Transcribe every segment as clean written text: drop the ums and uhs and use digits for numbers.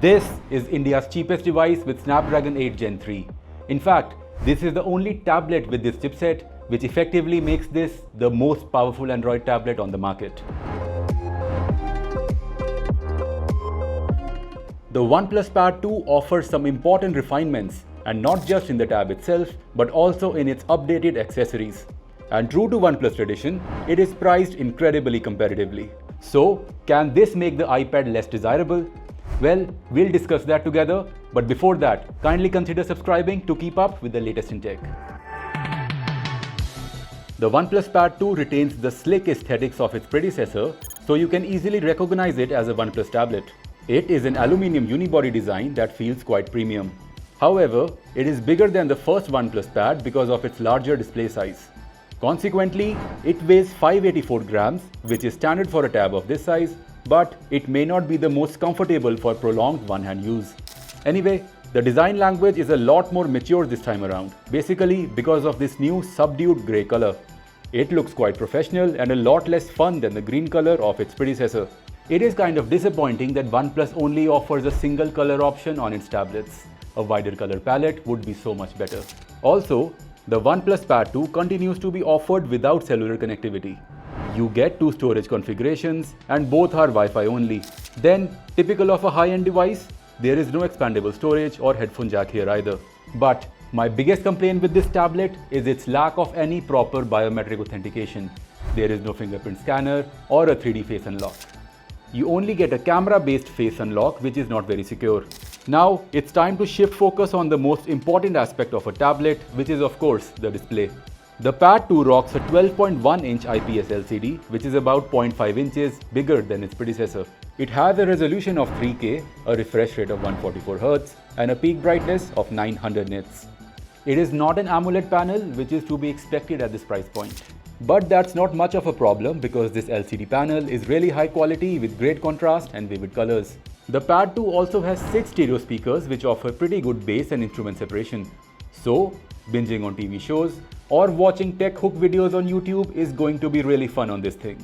This is India's cheapest device with Snapdragon 8 Gen 3. In fact, this is the only tablet with this chipset, which effectively makes this the most powerful Android tablet on the market. The OnePlus Pad 2 offers some important refinements, and not just in the tab itself, but also in its updated accessories. And true to OnePlus tradition, it is priced incredibly competitively. So, can this make the iPad less desirable? Well, we'll discuss that together, but before that, kindly consider subscribing to keep up with the latest in tech. The OnePlus Pad 2 retains the slick aesthetics of its predecessor, so you can easily recognize it as a OnePlus tablet. It is an aluminium unibody design that feels quite premium. However, it is bigger than the first OnePlus Pad because of its larger display size. Consequently, it weighs 584 grams, which is standard for a tab of this size, but it may not be the most comfortable for prolonged one-hand use. Anyway, the design language is a lot more mature this time around, basically because of this new subdued grey color. It looks quite professional and a lot less fun than the green color of its predecessor. It is kind of disappointing that OnePlus only offers a single color option on its tablets. A wider color palette would be so much better. Also, the OnePlus Pad 2 continues to be offered without cellular connectivity. You get two storage configurations and both are Wi-Fi only. Then, typical of a high-end device, there is no expandable storage or headphone jack here either. But my biggest complaint with this tablet is its lack of any proper biometric authentication. There is no fingerprint scanner or a 3D face unlock. You only get a camera-based face unlock, which is not very secure. Now, it's time to shift focus on the most important aspect of a tablet, which is of course the display. The Pad 2 rocks a 12.1-inch IPS LCD, which is about 0.5 inches bigger than its predecessor. It has a resolution of 3K, a refresh rate of 144Hz, and a peak brightness of 900 nits. It is not an AMOLED panel, which is to be expected at this price point. But that's not much of a problem because this LCD panel is really high quality with great contrast and vivid colors. The Pad 2 also has 6 stereo speakers which offer pretty good bass and instrument separation. So, binging on TV shows or watching TechHook videos on YouTube is going to be really fun on this thing.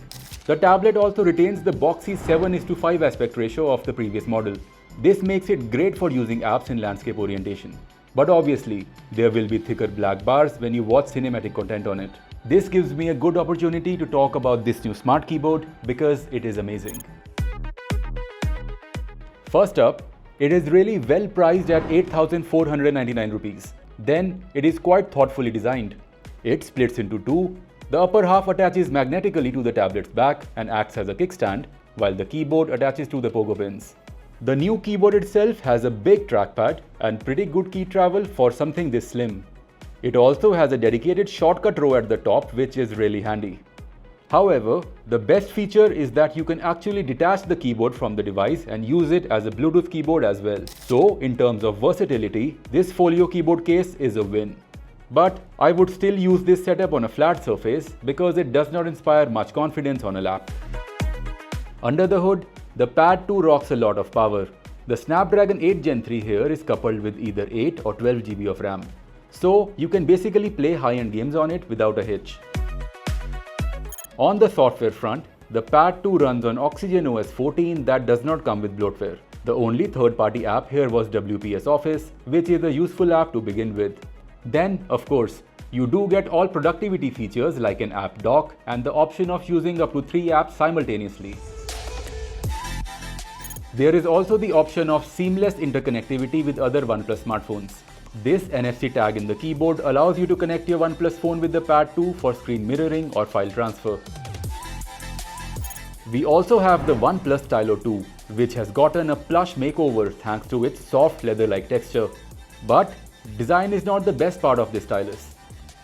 The tablet also retains the boxy 7:5 aspect ratio of the previous model. This makes it great for using apps in landscape orientation. But obviously, there will be thicker black bars when you watch cinematic content on it. This gives me a good opportunity to talk about this new Smart Keyboard because it is amazing. First up, it is really well priced at 8,499 rupees. Then, it is quite thoughtfully designed. It splits into two. The upper half attaches magnetically to the tablet's back and acts as a kickstand, while the keyboard attaches to the pogo pins. The new keyboard itself has a big trackpad and pretty good key travel for something this slim. It also has a dedicated shortcut row at the top, which is really handy. However, the best feature is that you can actually detach the keyboard from the device and use it as a Bluetooth keyboard as well. So, in terms of versatility, this folio keyboard case is a win. But I would still use this setup on a flat surface because it does not inspire much confidence on a lap. Under the hood, the Pad 2 rocks a lot of power. The Snapdragon 8 Gen 3 here is coupled with either 8 or 12 GB of RAM. So, you can basically play high-end games on it without a hitch. On the software front, the Pad 2 runs on Oxygen OS 14 that does not come with bloatware. The only third-party app here was WPS Office, which is a useful app to begin with. Then, of course, you do get all productivity features like an app dock and the option of using up to 3 apps simultaneously. There is also the option of seamless interconnectivity with other OnePlus smartphones. This NFC tag in the keyboard allows you to connect your OnePlus phone with the Pad 2 for screen mirroring or file transfer. We also have the OnePlus Stylo 2, which has gotten a plush makeover thanks to its soft leather-like texture. But design is not the best part of this stylus.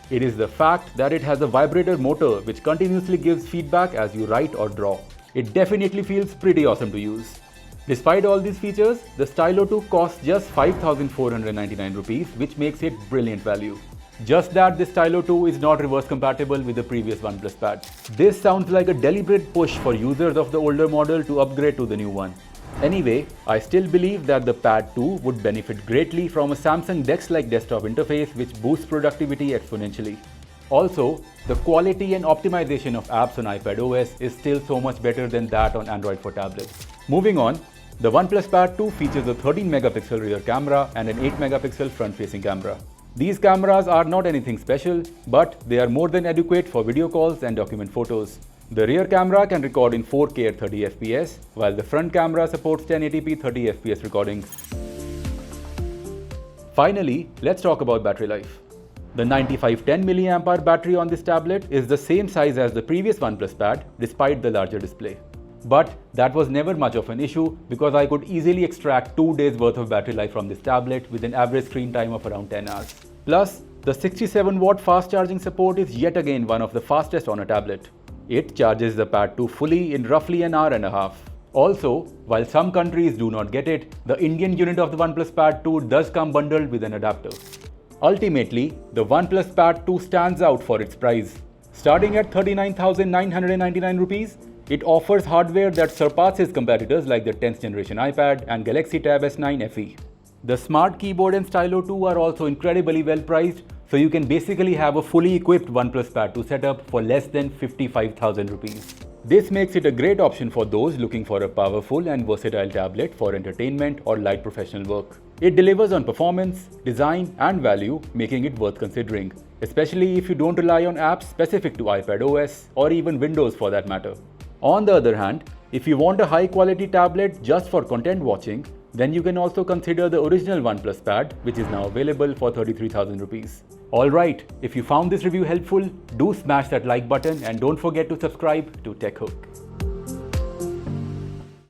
It is the fact that it has a vibrator motor which continuously gives feedback as you write or draw. It definitely feels pretty awesome to use. Despite all these features, the Stylo 2 costs just 5,499 rupees, which makes it brilliant value. Just that this Stylo 2 is not reverse compatible with the previous OnePlus Pad. This sounds like a deliberate push for users of the older model to upgrade to the new one. Anyway, I still believe that the Pad 2 would benefit greatly from a Samsung DeX-like desktop interface which boosts productivity exponentially. Also, the quality and optimization of apps on iPad OS is still so much better than that on Android for tablets. Moving on, The OnePlus Pad 2 features a 13 megapixel rear camera and an 8 megapixel front-facing camera. These cameras are not anything special, but they are more than adequate for video calls and document photos. The rear camera can record in 4K at 30 fps, while the front camera supports 1080p 30 fps recordings. Finally, let's talk about battery life. The 9510 mAh battery on this tablet is the same size as the previous OnePlus Pad despite the larger display. But that was never much of an issue because I could easily extract 2 days worth of battery life from this tablet with an average screen time of around 10 hours. Plus, the 67-watt fast charging support is yet again one of the fastest on a tablet. It charges the Pad 2 fully in roughly an hour and a half. Also, while some countries do not get it, the Indian unit of the OnePlus Pad 2 does come bundled with an adapter. Ultimately, the OnePlus Pad 2 stands out for its price. Starting at 39,999 rupees, it offers hardware that surpasses competitors like the 10th generation iPad and Galaxy Tab S9 FE. The Smart Keyboard and Stylo 2 are also incredibly well priced, so you can basically have a fully equipped OnePlus Pad 2 setup for less than 55,000 rupees. This makes it a great option for those looking for a powerful and versatile tablet for entertainment or light professional work. It delivers on performance, design and value, making it worth considering, especially if you don't rely on apps specific to iPad OS or even Windows for that matter. On the other hand, if you want a high quality tablet just for content watching, then you can also consider the original OnePlus Pad, which is now available for 33,000 rupees. Alright, if you found this review helpful, do smash that like button and don't forget to subscribe to TechHook.